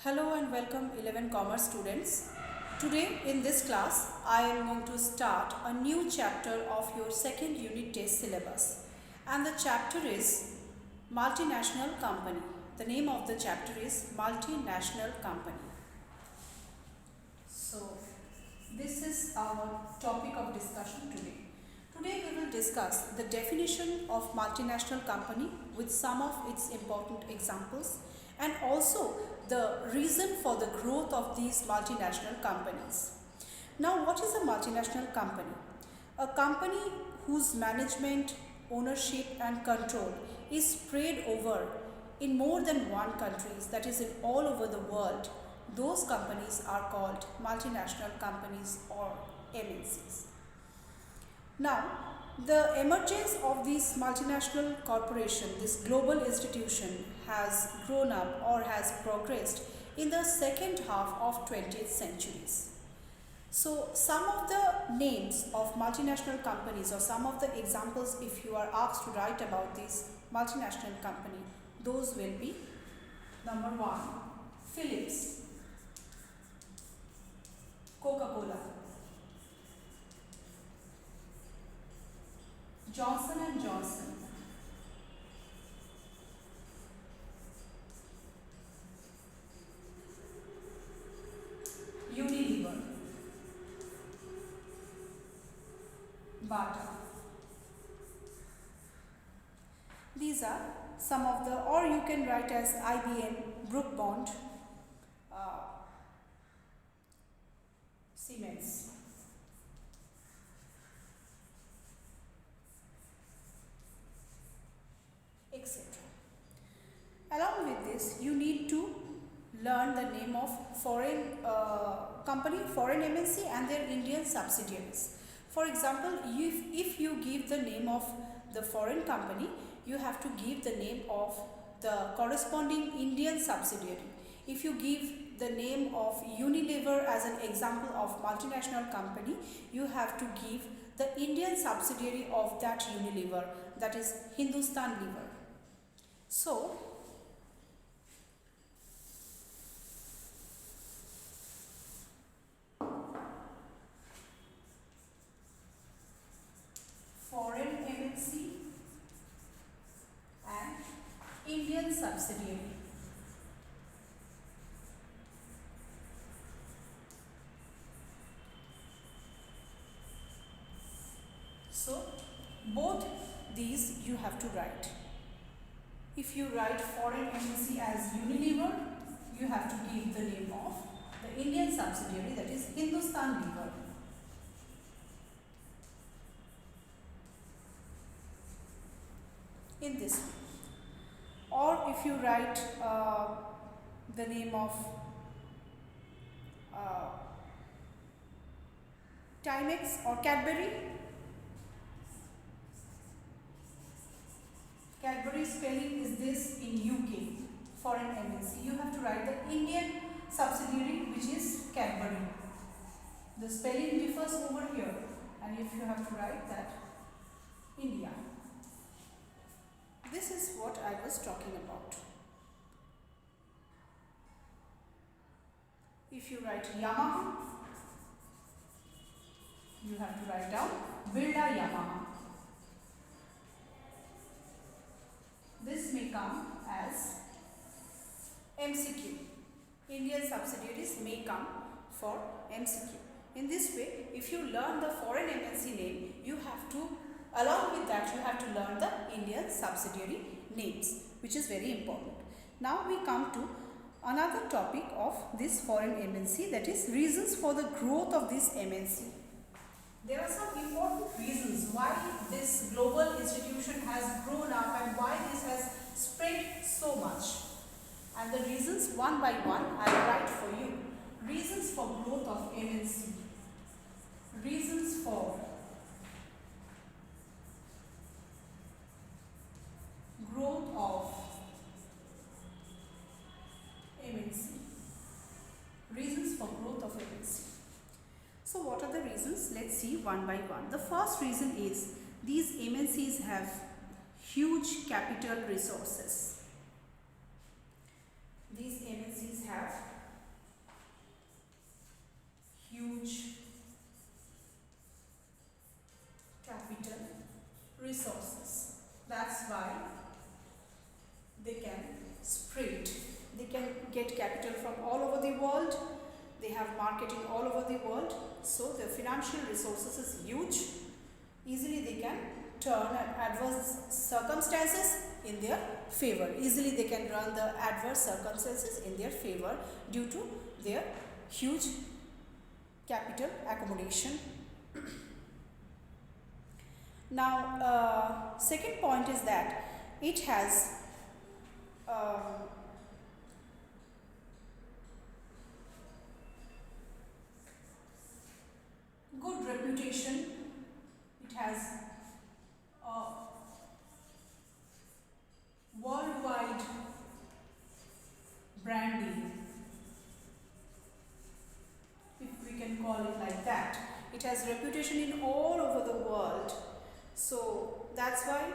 Hello and welcome 11 Commerce students. Today in this class I am going to start a new chapter of your second unit test syllabus, and the chapter is Multinational Company. The name of the chapter is Multinational Company. So this is our topic of discussion today. Today we will discuss the definition of multinational company with some of its important examples, and also the reason for the growth of these multinational companies. Now, what is a multinational company? A company whose management, ownership and control is spread over in more than one countries, that is in all over the world. Those companies are called multinational companies or MNCs. Now, the emergence of this multinational corporation, this global institution, has grown up or has progressed in the second half of 20th centuries. So, some of the names of multinational companies or some of the examples, if you are asked to write about this multinational company, those will be: number 1, Philips, Coca-Cola, Johnson and Johnson, Unilever, Bata. These are some of the, or you can write as IBM, Brook Bond, Siemens. Etc. Along with this, you need to learn the name of foreign company, foreign MNC and their Indian subsidiaries. For example, if you give the name of the foreign company, you have to give the name of the corresponding Indian subsidiary. If you give the name of Unilever as an example of multinational company, you have to give the Indian subsidiary of that Unilever, that is Hindustan Lever. So, foreign MNC and Indian subsidiary. So, both these you have to write. If you write foreign MNC as Unilever, you have to give the name of the Indian subsidiary, that is Hindustan Lever. In this way. Or if you write the name of Timex or Cadbury, Cadbury spelling is this in UK, foreign MNC. You have to write the Indian subsidiary, which is Cadbury. The spelling differs over here, and if you have to write that India. This is what I was talking about. If you write Yamaha, you have to write down Birla Yamaha. This may come as MCQ. Indian subsidiaries may come for MCQ. In this way, if you learn the foreign MNC name, you have to, along with that, you have to learn the Indian subsidiary names, which is very important. Now we come to another topic of this foreign MNC, that is reasons for the growth of this MNC. There are some important reasons why this global institution has grown up and why this has spread so much. And the reasons one by one I will write for you. Reasons for growth of MNC. Reasons for growth of MNC. Reasons for growth of MNC. So what are the reasons? Let's see one by one. The first reason is these MNCs have huge capital resources. These MNCs have get capital from all over the world. They have marketing all over the world. So the financial resources is huge. Easily they can turn adverse circumstances in their favor. Easily they can run the adverse circumstances in their favor due to their huge capital accommodation. Now, second point is that it has good reputation. It has worldwide branding, if we can call it like that. It has reputation in all over the world. So that's why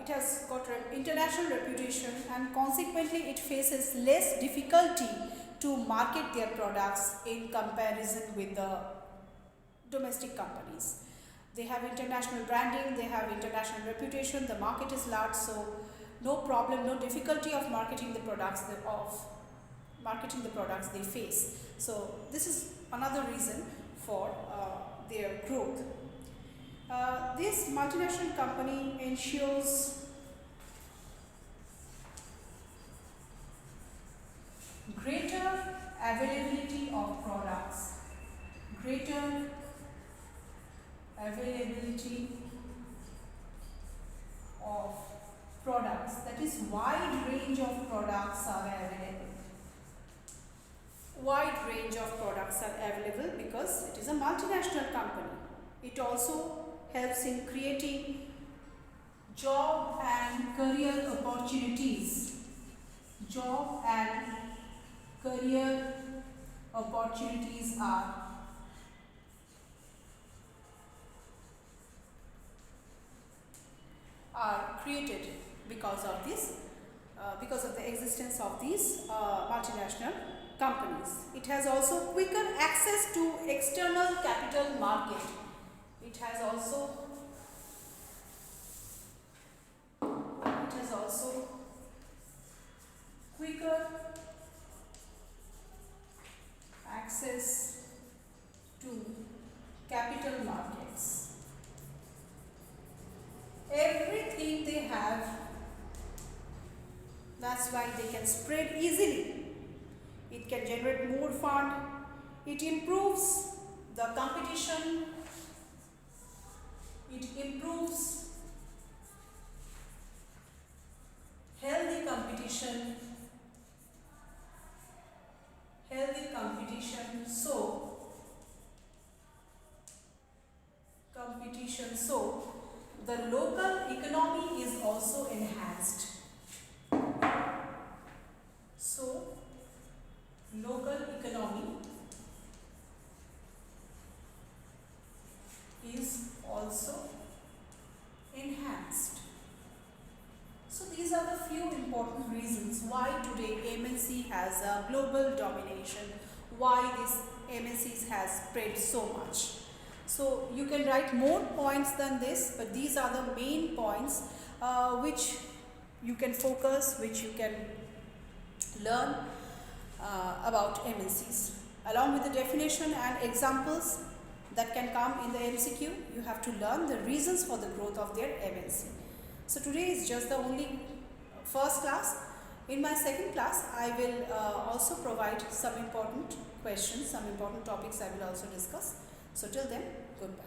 it has got international reputation, and consequently it faces less difficulty to market their products in comparison with the domestic companies. They have international branding, they have international reputation, the market is large, so no problem, no difficulty of marketing the products they face. So this is another reason for their growth. This multinational company ensures greater availability of products, greater availability of products, that is wide range of products are available. Wide range of products are available because it is a multinational company. It also helps in creating job and career opportunities. Job and career opportunities are created because of this, because of the existence of these multinational companies. It has also quicker access to external capital market. It has also quicker access to capital markets. Everything they have, that's why they can spread easily. It can generate more fund. It improves the competition. It improves healthy competition. So the local economy is also enhanced. So local economy is also enhanced. So these are the few important reasons why today MNC has a global domination, why this MNCs has spread so much. So you can write more points than this, but these are the main points which you can focus, which you can learn about MNCs. Along with the definition and examples that can come in the MCQ, you have to learn the reasons for the growth of their MNC. So today is just the only first class. In my second class, I will also provide some important questions, some important topics I will also discuss. So till then, goodbye.